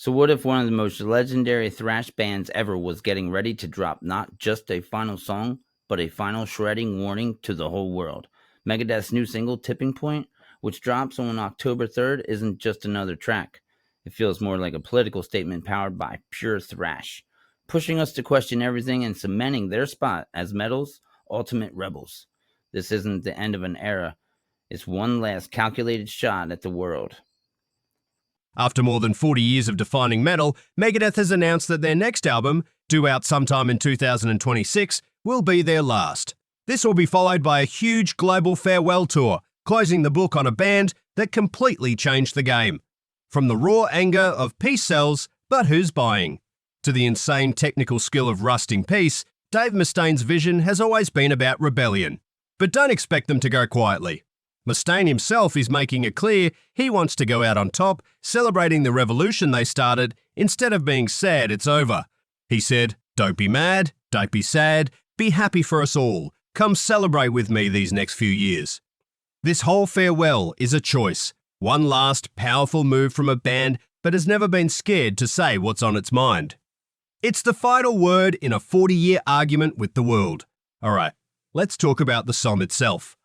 So, what if one of the most legendary thrash bands ever was getting ready to drop not just a final song, but a final shredding warning to the whole world? Megadeth's new single, Tipping Point, which drops on October 3rd, isn't just another track. It feels more like a political statement powered by pure thrash, pushing us to question everything and cementing their spot as metal's ultimate rebels. This isn't the end of an era, it's one last calculated shot at the world. After more than 40 years of defining metal, Megadeth has announced that their next album, due out sometime in 2026, will be their last. This will be followed by a huge global farewell tour, closing the book on a band that completely changed the game. From the raw anger of peace sells, but who's buying? To the insane technical skill of rusting peace, Dave Mustaine's vision has always been about rebellion. But don't expect them to go quietly. Mustaine himself is making it clear he wants to go out on top, celebrating the revolution they started instead of being sad it's over. He said, "Don't be mad, don't be sad, be happy for us all. Come celebrate with me these next few years." This whole farewell is a choice, one last powerful move from a band that has never been scared to say what's on its mind. It's the final word in a 40-year argument with the world. Alright, let's talk about the song itself.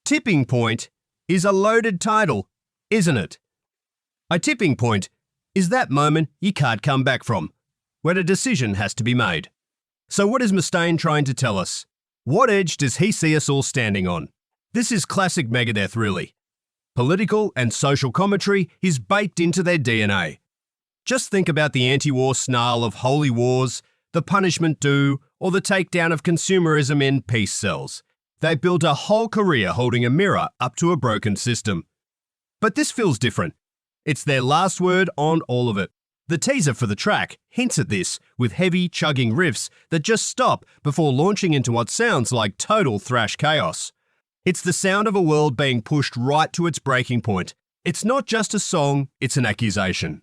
Tipping Point is a loaded title, isn't it? A tipping point is that moment you can't come back from, when a decision has to be made. So what is Mustaine trying to tell us? What edge does he see us all standing on? This is classic Megadeth, really. Political and social commentary is baked into their DNA. Just think about the anti-war snarl of holy wars, the punishment due, or the takedown of consumerism in peace sells. They built a whole career holding a mirror up to a broken system. But this feels different. It's their last word on all of it. The teaser for the track hints at this, with heavy, chugging riffs that just stop before launching into what sounds like total thrash chaos. It's the sound of a world being pushed right to its breaking point. It's not just a song, it's an accusation.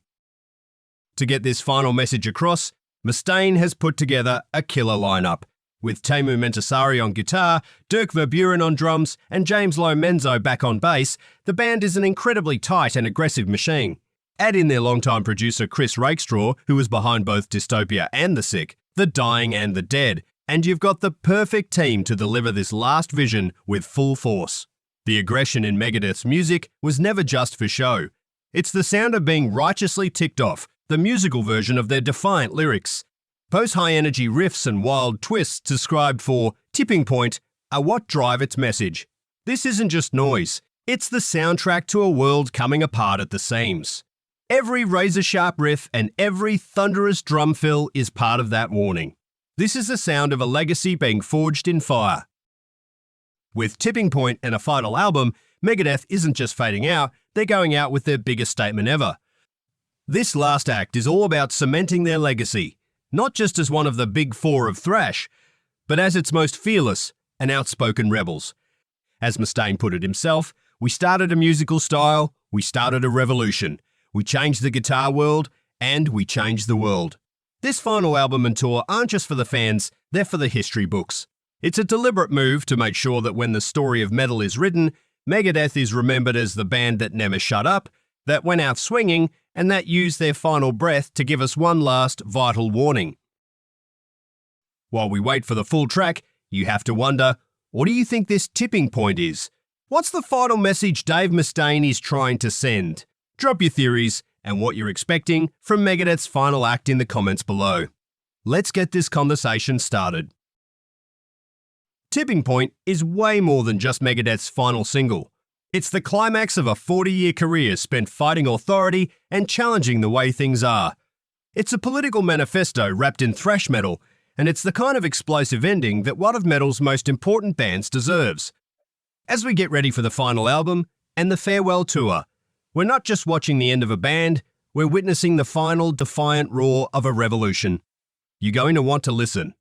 To get this final message across, Mustaine has put together a killer lineup. With Teemu Mentasari on guitar, Dirk Verburen on drums, and James Lowe Menzo back on bass, the band is an incredibly tight and aggressive machine. Add in their longtime producer Chris Rakestraw, who was behind both Dystopia and The Sick, The Dying and The Dead, and you've got the perfect team to deliver this last vision with full force. The aggression in Megadeth's music was never just for show. It's the sound of being righteously ticked off, the musical version of their defiant lyrics. Those high-energy riffs and wild twists described for Tipping Point are what drive its message. This isn't just noise, it's the soundtrack to a world coming apart at the seams. Every razor-sharp riff and every thunderous drum fill is part of that warning. This is the sound of a legacy being forged in fire. With Tipping Point and a final album, Megadeth isn't just fading out, they're going out with their biggest statement ever. This last act is all about cementing their legacy, not just as one of the big four of thrash, but as its most fearless and outspoken rebels. As Mustaine put it himself, we started a musical style, we started a revolution, we changed the guitar world, and we changed the world. This final album and tour aren't just for the fans, they're for the history books. It's a deliberate move to make sure that when the story of metal is written, Megadeth is remembered as the band that never shut up, that went out swinging, and that used their final breath to give us one last vital warning. While we wait for the full track, you have to wonder, what do you think this tipping point is? What's the final message Dave Mustaine is trying to send? Drop your theories and what you're expecting from Megadeth's final act in the comments below. Let's get this conversation started. Tipping Point is way more than just Megadeth's final single. It's the climax of a 40-year career spent fighting authority and challenging the way things are. It's a political manifesto wrapped in thrash metal, and it's the kind of explosive ending that one of metal's most important bands deserves. As we get ready for the final album and the farewell tour, we're not just watching the end of a band, we're witnessing the final defiant roar of a revolution. You're going to want to listen.